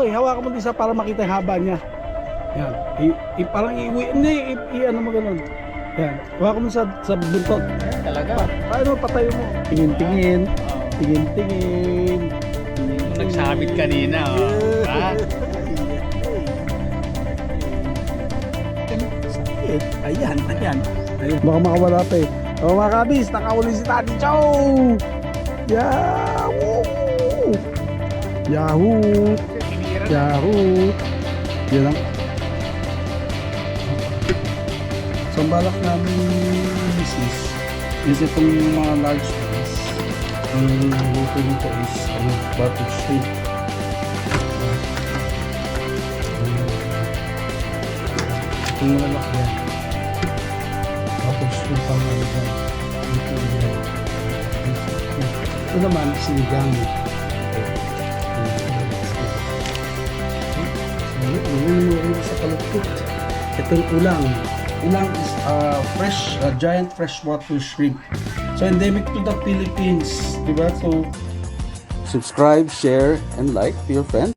eh. Hawakan mo din sa para makita yung haba niya. Yan. Parang iuwi. Hindi, ano mo ganun. Yan. Hawakan mo sa buntot. Talaga. Paano patayo mo? Tingin-tingin. Tingin-tingin. Nagsabit kanina, oh. Ha? Ayan. Baka makawala pa eh. O mga kabis, nakauli si Daddy Joe! Yahoo! Yahoo! Yahoo! Yan lang. So ang balak namin is itong mga large ones. Ang luto nito is butter shrimp. Itong malalak yan. Butter shrimp ang malalak. Ito naman sinigang. Sa kalupit. Itong ulang. Ulang is fresh, giant freshwater shrimp. So endemic to the Philippines, diba? So subscribe, share, and like to your friends.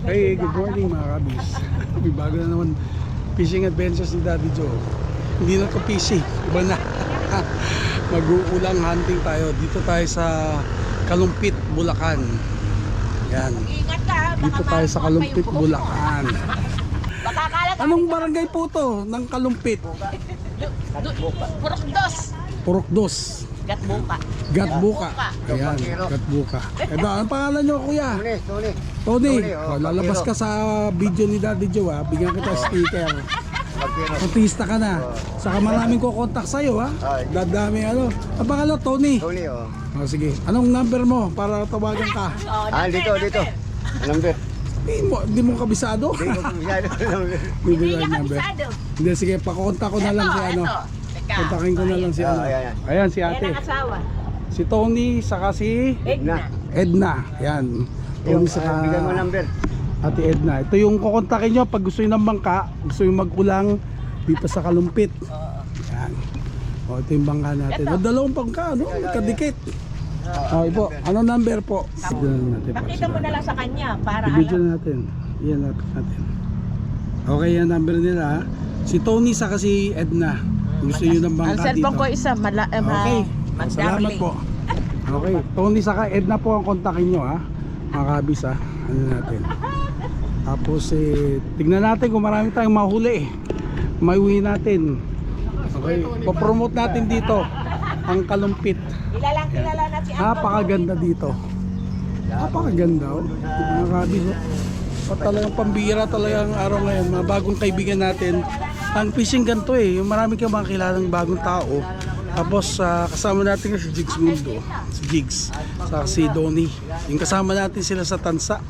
Hey, good morning mga kabis. May bago na naman fishing adventures ni Daddy Joe. Hindi na to fishing, iba na. Mag-uulang hunting tayo. Dito tayo sa Kalumpit, Bulacan. Yan. Dito tayo sa Kalumpit, Bulacan. Anong barangay po to ng Kalumpit? Purokdos. Purokdos. Gatbuka. Gatbuka. Ayan, Gatbuka. Ito, anong pangalan nyo kuya? Tony. Tony. Lalabas ka sa video ni Daddy Joe ha. Bigyan kita sticker. Artista ka na. Saka maraming kukontak sa'yo ha. Dadami ano. Ang pangalan Tony. Tony, oh. Sige. Anong number mo para tawagan ka? Dito. Number. Hindi mo kabisado? Hindi ko masyado number. Hindi niya kabisado. Hindi, sige. Pakontak ko na lang si ano. Kontakin ko na lang si ano. Ayan si ate. Si Tony, saka si Edna. Yan. Tony saka Bigyan mo number. Ate Edna. Ito yung kukontakin nyo pag gusto nyo ng bangka. Gusto nyo mag-ulang dito sa Kalumpit. Yan. O, ito yung bangka natin. O, dalawang bangka, no? Kadikit. O, ipo. Ano number po? Pakita mo na lang sa kanya para Video natin. Yan natin. Okay, yan number nila. Ha? Si Tony saka si Edna. Gusto nyo ng bangka Ang dito. cellphone ko isa, Okay. Salamat po. Okay. Tony saka Edna po ang kontakin nyo ha. Mga kabis ha. Ano natin. Tapos tignan natin kung marami tayong mahuli. Maiuwi natin. Okay. Papromote natin dito ang Kalumpit. Kilala na si Napakaganda dito. Napakaganda oh. Mga kabis oh. Talagang pambira talagang araw ngayon. Mga bagong kaibigan natin. Ang fishing ganito eh. Yung marami kang mga kilalang bagong tao. Tapos kasama natin si Jigs Mundo. Si Jigs. Saka si Donnie. Yung kasama natin sila sa Tansa.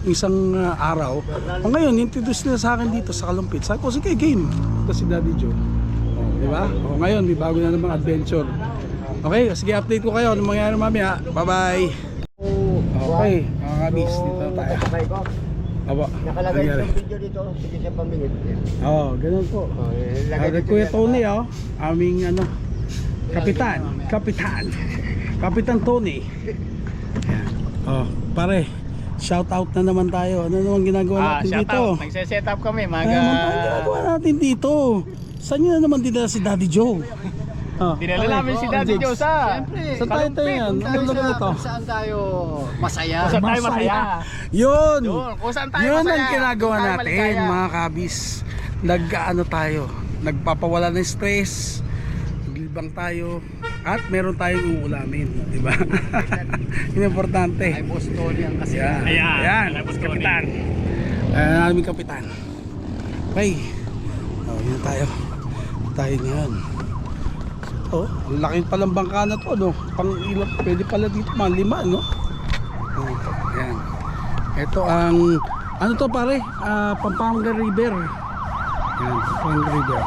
Yung isang araw. O ngayon, introduce nila sa akin dito sa Kalumpit. Sabi ko, sige game. Ito si Daddy Joe. Diba? O ngayon, may bago na namang adventure. Okay, sige update ko kayo. Anong mangyayari mamaya. Bye bye. Okay, mga kabis. Dito na tayo. Aba, Nakalagay nangyari. yung video dito. Sige siya pamingit. Oo, ganun po. Lagay dito Kuya yan. Tony aming ano, Kapitan Tony. Oh, pare, shout out na naman tayo. Ano naman ginagawa natin dito? Nagse-set up kami, Ano naman tayong ginagawa natin dito? Saan nyo na naman dinala si Daddy Joe? Dinala namin si Daddy Joe sa Saan tayo yan? Anong lugar na to? Saan tayo masaya? Kung saan tayo masaya. Yun! Doon, kung saan tayo Yun masaya. ang ginagawa Kung tayo natin maligaya. mga kabis. Nag-ano tayo, nagpapawala ng stress, naglibang tayo, at meron tayong uulamin, di ba? Yun importante. Ay, Boss Tony ang kasi. Ayan, kapitan. Ayan, aming kapitan. Okay. Yun tayo. Tayo ngayon. Oh, ang laki palang bangka na to, no? Pang ilang, pwede pala dito mga 5, no? Ayan. Ito ang, ano to pare? Pampanga River. Ayan, Pampanga River.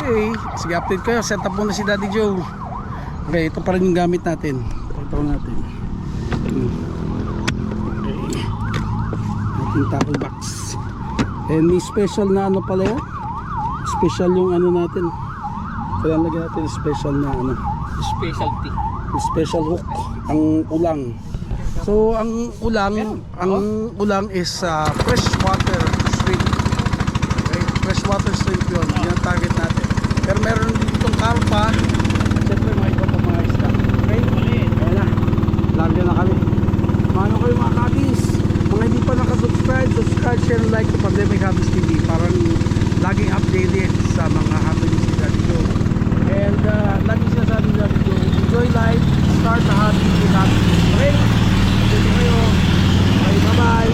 Okay, sige update kayo. Set up muna si Daddy Joe. Okay, ito pa rin yung gamit natin. Ito natin. Okay. Ating tackle box. And may special na ano pala yan? Special yung ano natin. Kailangan lagyan natin special na ano, Specialty. special hook ang ulang. So ang ulang is freshwater shrimp. Okay, freshwater shrimp 'yon. Yan ang target natin. Pero meron din ditong karpa. Siyempre mga iba pa mga isda. Okay? Ayan na. Lagyan na kami. Paano kayo mga kabis? Mga hindi pa nakasubscribe, subscribe, share, and like to Pandemic Habits TV. Parang laging updated sa mga happenings nila dito. And lagi sinasabi nila dito, enjoy life, start a hobby with happiness. Okay? Dito kayo. Okay, bye-bye.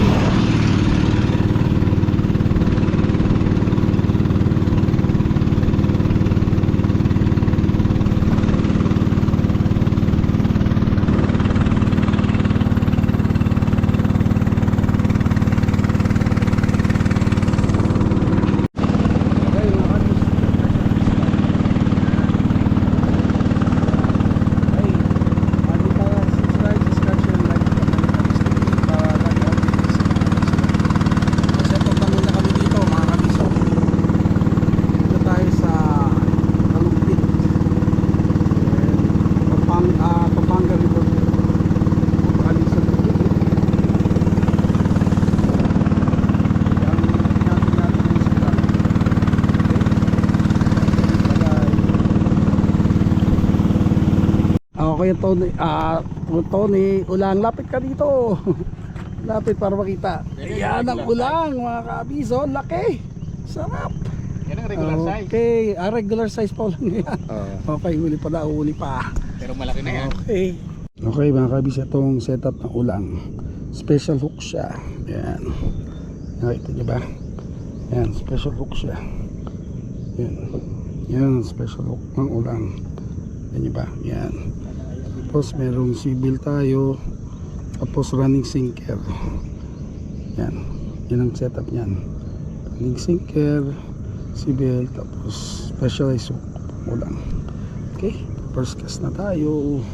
Okay, Tony, ulang, lapit ka dito. Lapit para makita. Yan ang ulang, mga kabiso, laki. Sarap. Yan ang regular size. Okay, regular size pa ulang yan. Okay, huli pa. Pero malaki na yan. Okay. Okay, mga kabiso, itong setup ng ulang. Special hook siya. Yan. Nakita niyo ba? Yan, special hook siya. Yan. Yan, special hook ng ulang. Yan niyo ba? Yan. Tapos merong sibil tayo, tapos running sinker. Yan ang setup niyan. Running sinker, sibil, tapos specialized hook ulang. Okay, first cast na tayo.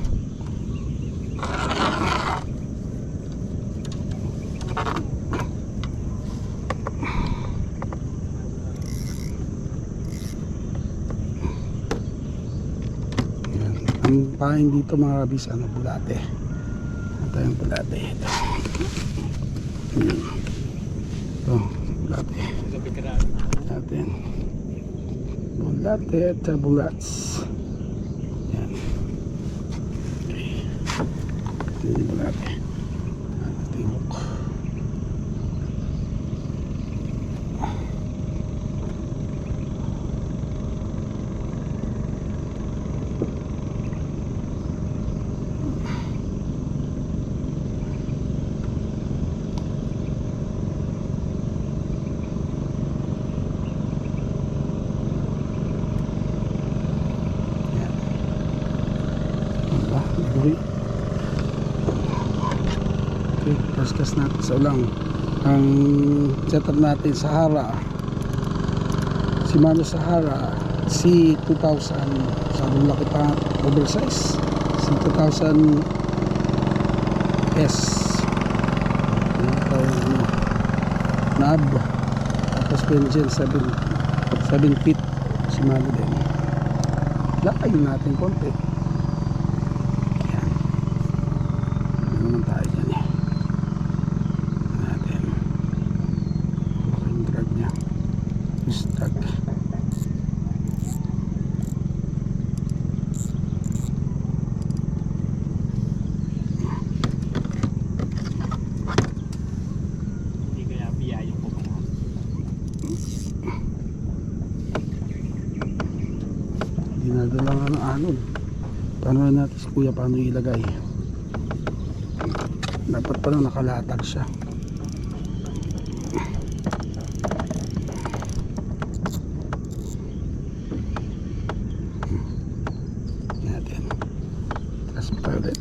Ang pain dito mga kabis, ano, bulate. Ano tayong bulate? Ito. Ito, bulate. Natin. Bulate at bulats. Yan. Okay. Ito yung bulate. Ito yung hook. Okay, first cast natin sa ulang. Ang setup natin Sahara, Shimano Sahara C2000, sabong laki pa, oversize C2000 S. Nab, tapos Pengen 7 feet Shimano din. Lakayin natin konti. Naman tayo dyan eh. Natin yung drag nya, fish drag. Hindi kaya biyayong ko pala. Dinadala nga ng anon. Paano na natin si kuya paano ilagay? Dapat pala nakalatag siya. Natin. Tapos pa ulit.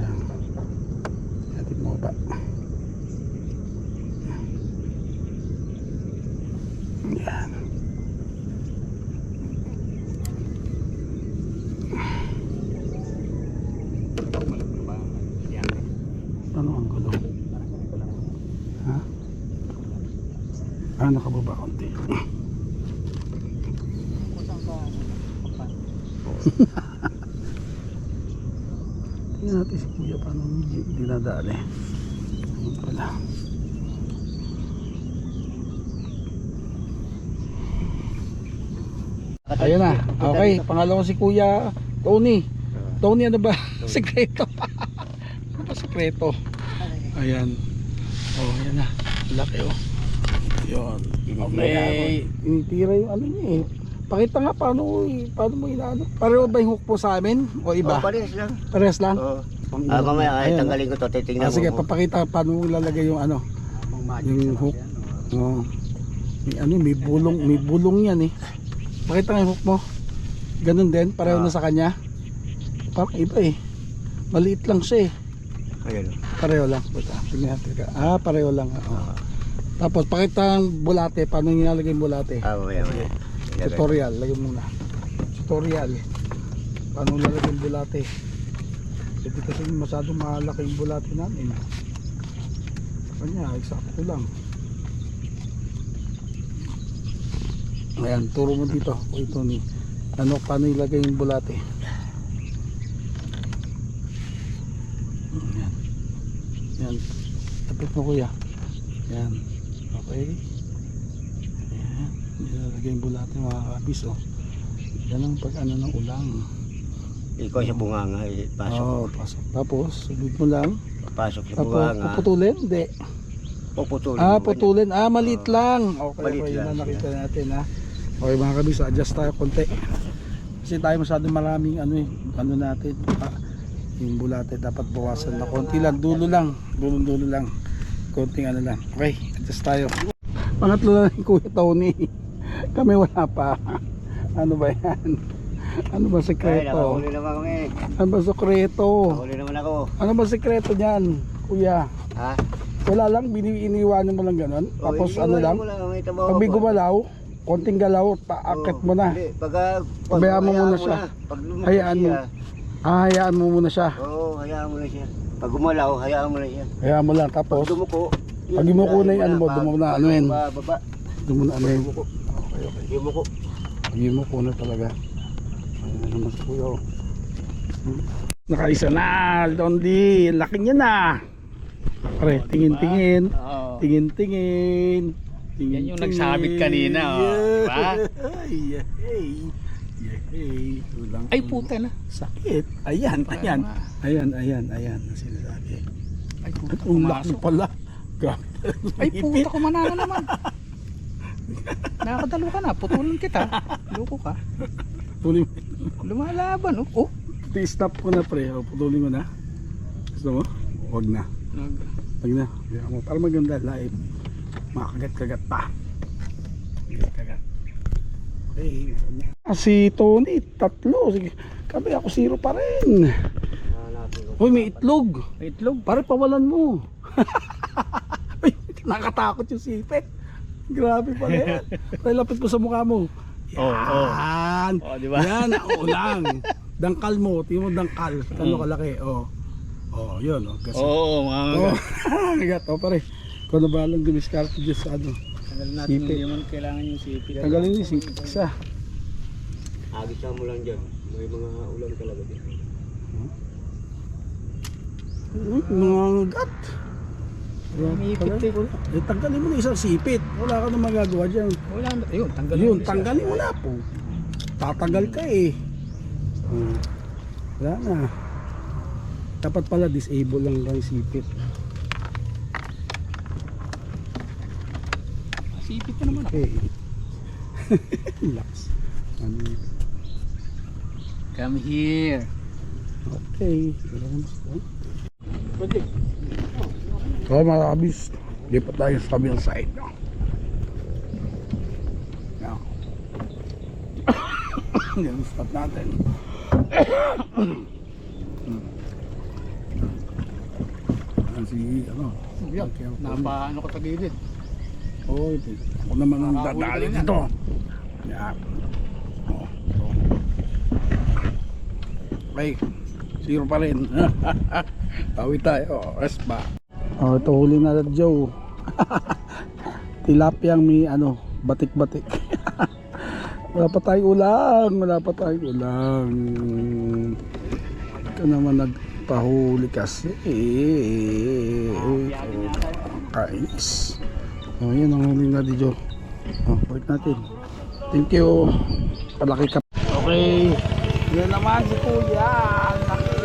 Yan. Natin mo ba? Yan. Ano ang gulo? Ha? Nakababa konti. Tingnan natin si kuya paano dinadaan eh. Ayun pala. Ayun na. Okay, pangalawa si kuya Tony. Tony, ano ba? Sekreto. Ano ba sekreto? Ayan. Oh, ayan na. Laki oh. Yun. Okay. Initira yung ano niya eh. Pakita nga paano mo inaano. Pareho ba yung hook po sa amin? O iba? Parehas lang. Parehas lang? Oo. Pang- Mamaya ay Ayan, tanggalin ko to, titingnan sige, mo. papakita paano mo ilalagay yung ano. Yung hook. Oh. May ano, may bulong yan eh. Pakita nga yung hook mo. Ganun din, pareho na sa kanya. Parang iba eh. Maliit lang siya eh. Ayun. Pareho lang. Tingnan natin ka. Pareho lang. Oh. Tapos pakita ang bulate, paano nilalagay yung bulate. Mamaya. Tutorial, lagyan muna. Tutorial. Paano lalagay yung bulate? Hindi kasi masyadong malaki yung bulate namin. Kanya, eksakto lang. Ayan, turo mo dito. Uy, Tony. Ano, paano ilagay yung bulate? Ayan. Ayan. Tapos mo kuya. Ayan. Okay. Ayan. Ilalagay yung bulate mga kabis oh. Yan ang pag ano ng ulang. Ikaw sa bunganga, pasok. Oo, pasok. Tapos, sunod mo lang. Pasok sa Tapos, bunganga. puputulin? Hindi. Puputulin. Putulin. Maliit lang. Okay, Maliit okay, yun lang na nakita natin ha. Okay mga kabis, adjust tayo konti. Kasi tayo masyadong maraming ano eh, ano natin. Yung bulate dapat bawasan na konti lang, dulo lang. Dulo lang. Konting ano lang. Okay, adjust tayo. Pangatlo na ni Kuya Tony. Kami wala pa. Ano ba yan? Ano ba Ay, sekreto? nakahuli naman kami. Ano ba sekreto? Nakahuli naman ako. Ano ba sekreto niyan, Kuya? Ha? Wala lang, iniwanan mo lang ganun. Tapos ano lang, pag may gumalaw, konting galaw, paakit mo na. Hindi, pagka... Pabayaan mo muna siya. Pag lumaki Hayaan mo. siya. Hayaan mo muna siya. Oo, hayaan mo na siya. Pag gumalaw, hayaan mo na siya. Hayaan mo lang, tapos Pag dumuko, pag yumuko na yung ano mo, dumo na ano yun. Baba. Dumo na ano yun. Okay. Yumuko. Pag yumuko na talaga. Ayun naman sa kuya. Nakaisa na, Dondi. Laki niya na. Pare, tingin-tingin. Oo. Tingin-tingin. Yan yung nagsabit kanina, oh. Diba? Ay, puta na. Sakit. Ayan. Ayan. Ang sinasabi. Ay, puta, Ang laki pumasok. pala. Grabe. Ay, puta, kumanana naman. Nakakadalo ka na, putulun kita. Loko ka. Putulin mo. Lumalaban, oh. Stop ko na pre. Putulin mo na. Gusto mo? Huwag na. Huwag na. Para maganda live. Makagat-kagat pa. Kagat. Okay. Si Tony, 3. Sige. Kami ako 0 pa rin. Uy, may itlog. Itlog. Pare, pawalan mo. Uy, nakatakot yung sipit. Grabe pala yan. Pare, lapit mo sa mukha mo. Yan. Oh, di ba? Yan, ulang. Dangkal mo. Tingin mo dangkal. Ano kalaki. Yun. Kasi. Oo, mga Kagat. Pare. Kung na ba lang dumiskarte dyan sa ano. Tagalin natin, Sipit. hindi naman kailangan yung sipit. Tagalin yung sipit. Isa. Agisa mo lang dyan. May mga ulam talaga dyan. Uy, mga gat. Umipit eh. Tanggalin mo na isang sipit. Wala ka na magagawa dyan. Wala, ayun, tanggalin Yun, mo siya. tanggalin mo na po. Tatagal ka eh. Wala na. Dapat pala disable lang lang sipit. Sipit ka naman ako. Okay. Relax. Come here. Okay. So mga kabis, lipat tayo sa kabilang side. Now. Yan, stop natin. Si ano? Yan, ano ko tagilid. Oh, ako naman ang dadali dito. Yan. Okay, 0 pa rin. Tawi tayo, respa. Oh, ito huli na Joe. Tilapiyang may ano, batik-batik. Wala pa tayong ulang. Wala pa tayong ulang. Ikaw naman nagpahuli kasi. Uy, kainis. Oh, yan ang huli natin, Jo. Oh, balik natin. Thank you. Palaki ka. Okay. Yan naman si Kuya. Laki.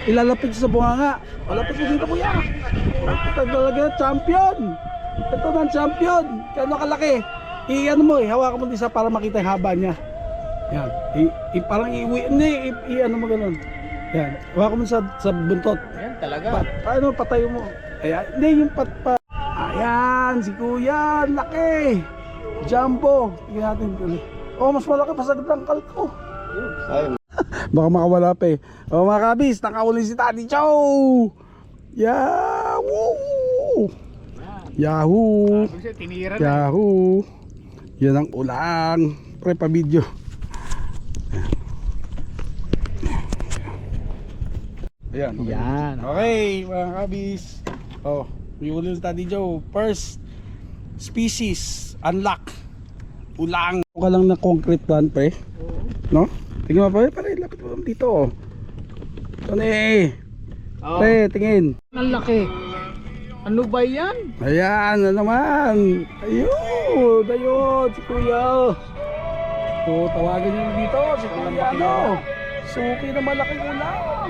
Ilalapit sa bunganga. Malapit mo dito, Kuya. Ito talaga champion. Ito na champion. Kano kalaki. I-ano mo, hawakan mo din sa para makita yung haba niya. Yan. Parang i-ano mo ganun. Yan. Hawakan mo sa buntot. Ayan talaga. Paano patayo mo? Ayan. Hindi yung Ayan, si Kuya. Laki. Jumbo. Tingnan natin. Oh, mas malaki pa sa dangkal ko. Baka makawala pa eh. Oh, mga kabis, nakahuli si Daddy Joe. Yahoo! Yahoo! Sabi siya, tinira na. Yahoo! Yan ang ulang. Pre pa video. Ayan. Okay. Yan. Okay, mga kabis. Oh, may huli si Daddy Joe. First species, unlock. Ulang. Ka lang na concrete plan, pre. No? Tingnan mo pa, pare, lapit mo dito. Oh. Ito na eh. Oh. Pre, tingin. Ang laki. Ano ba yan? Ayan, na naman. Ayun, ayun, si Kuya. So, tawagan nyo dito, si Kuya, ano. Suki na malaking ulang.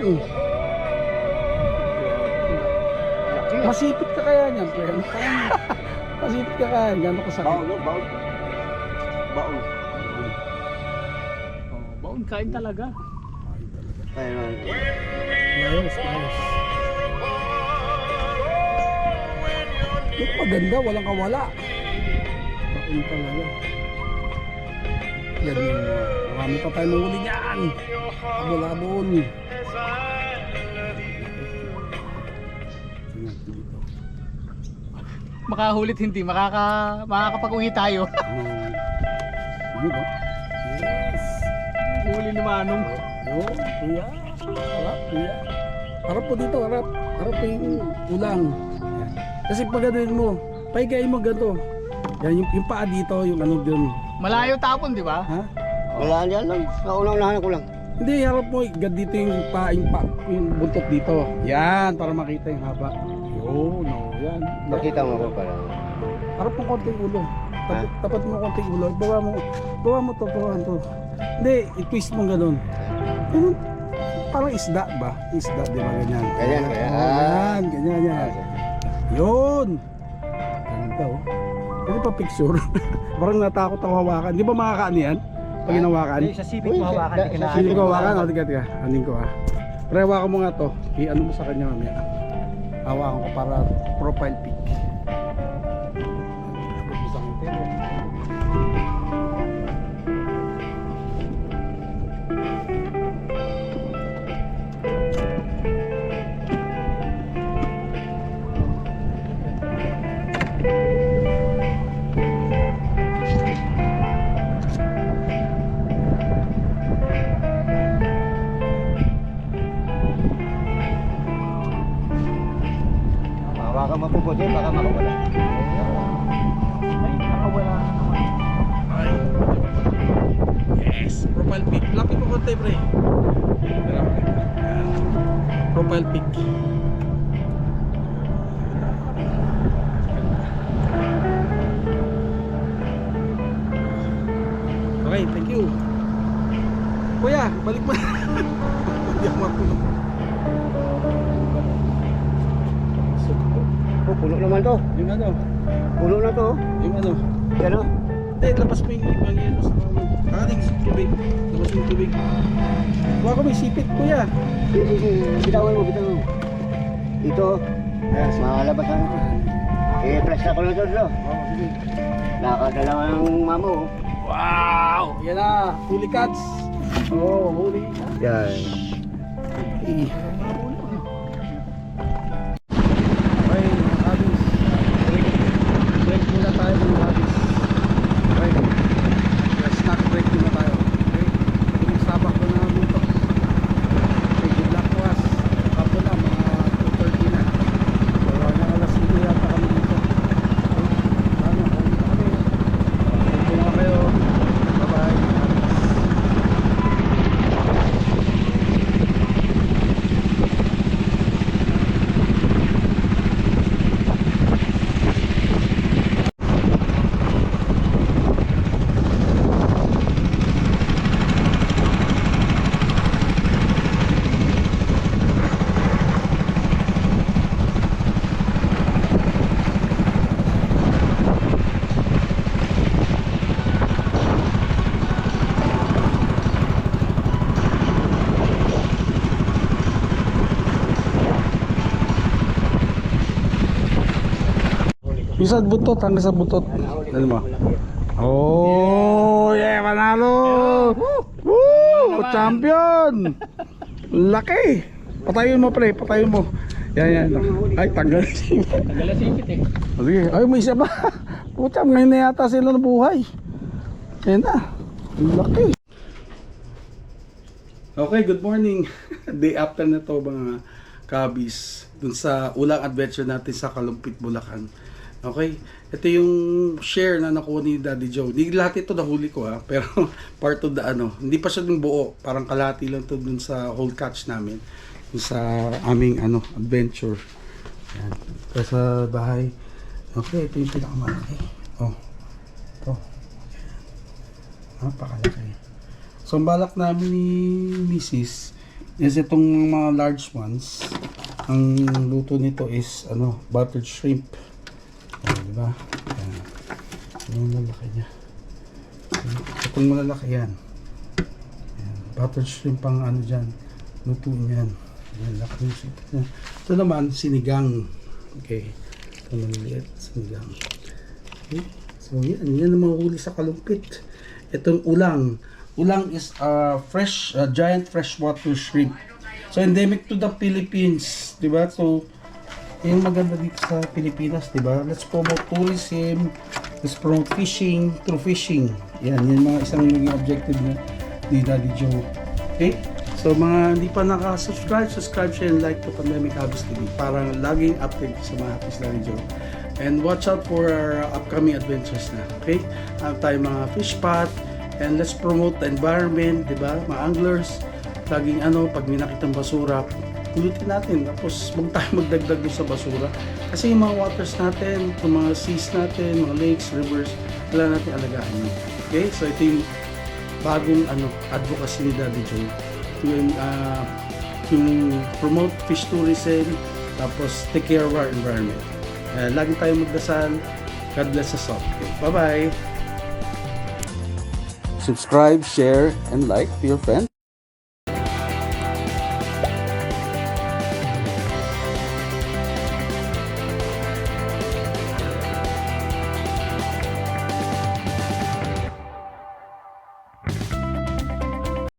Laki. Masipit ka kaya niyan, pre. Masipit ka kaya, gano'n kasakit. Baon. Oh, baon kain talaga. Ayun. Ayos, ayos. Ito maganda, walang kawala. Baon talaga. Yan yung marami pa tayo nahuli niyan. Abol-abol. Makahulit hindi, makakapag-uwi tayo. Yun o. Yes. Huli ni Manong. Yun, kuya. Harap, kuya. Harap po dito, harap. Harap po yung ulang. Yan. Kasi pag gano'n mo, paigayin mo ganito. Yan, yung paa dito, yung ano dun. Malayo tapon, di ba? Ha? Wala yan lang. Kaunang-unahan ko lang. Hindi, harap mo, dito yung yung buntot dito. Yan, para makita yung haba. Yun, no, yan. Makita mo ko pala. Harap mo konting ulo. Ha? Tapat mo konting ulo. Bawa mo to, bawa to. Hindi, i-twist mo ganun. Ganun. Parang isda ba? Isda, di ba ganyan? Ganyan, ganyan. Yan, ganyan, yan. Yun. Ganda oh. Hindi pa picture. Parang natakot ako hawakan. Di ba makakaano yan? Pag hinawakan? Sa sipit mo hawakan, di ka na. Sino ko hawakan? O, tiga. Anin ko ah. Pero hawakan mo nga to. I-ano mo sa kanya mamaya. Hawakan ko para profile pic. Baka mapuputi, baka makawala. Ay, nakawala na naman. Ay. Yes, profile pic. Lapit mo konti, pre. Yan. Profile pic. Okay, thank you. Kuya, balik mo. Hindi ako marunong. Oh, puno naman to. Yung ano? Puno na to. Yung ano? Yan o. Hindi, labas mo yung ibang yelo sa kakaling tubig. Labas mo yung tubig. Huwag ko may sipit, kuya. Bitawan mo, bitawan mo. Dito. Ayan, malabas na. I-press na ko na ito. Oh, sige. Nakadalawa ng mamo. Wow! Yan na, huli cats. Oh, huli. Yan. Okay, mga kabis. Break muna tayo mga kabis. Okay. Snack break muna tayo. Okay. Yung sabak ko na dito. Okay, good luck to us. Kapo na, mga 2:30 na. So, hanggang alas 5 yata kami dito. Okay. Minsan butot, hanggang sa butot. Ano mo? Oh, yeah, panalo! Woo! Champion! Laki! Patayin mo, pre, patayin mo. Yan. Ay, tanggal sipit. Tagal na sipit eh. Sige, ay, may isa pa. Pucha, ngayon na yata sila nabuhay. Yan na. Laki. Okay, good morning. Day after na to mga kabis. Dun sa ulang adventure natin sa Kalumpit, Bulacan. Okay, ito yung share na nakuha ni Daddy Joe. Hindi lahat ito nahuli ko ha, pero part of the hindi pa siya yung buo. Parang kalahati lang to dun sa whole catch namin. Dun sa aming adventure. Yan. Ito sa bahay. Okay, ito yung pinakamalaki. Oh, ito. Napakalaki. So, ang balak namin ni Mrs. is itong mga large ones. Ang luto nito is buttered shrimp. Ayan, diba? Ayan. Yung lalaki niya. Itong malalaki yan. Ayan. Buttered shrimp ang dyan. Luto niyan. Ayan, laki yung shrimp niya. Ito naman, sinigang. Okay. Ito maliliit, sinigang. Okay. So, yan ang mga huli sa Kalumpit. Itong ulang. Ulang is fresh, giant freshwater shrimp. So, endemic to the Philippines. Diba? So, yung maganda dito sa Pilipinas, diba? Let's promote tourism, let's promote fishing through fishing. Yan mga isang naging objective ni Daddy Joe. Okay? So mga hindi pa subscribe, share, and like to Pandemic Habits TV para laging update sa mga habits Daddy Joe. And watch out for our upcoming adventures na. Okay? Tayo mga fish pot, and let's promote the environment, diba? Mga anglers, laging pag may nakitang basura, pulutin natin, tapos huwag tayo magdagdag doon sa basura kasi yung mga waters natin, yung mga seas natin, mga lakes, rivers, wala natin alagaan yun. Okay, so ito yung bagong advocacy ni Daddy Joe, yung promote fish tourism, tapos take care of our environment. Lagi tayong magdasal. God bless us all. Okay, bye bye. Subscribe, share, and like to your friends.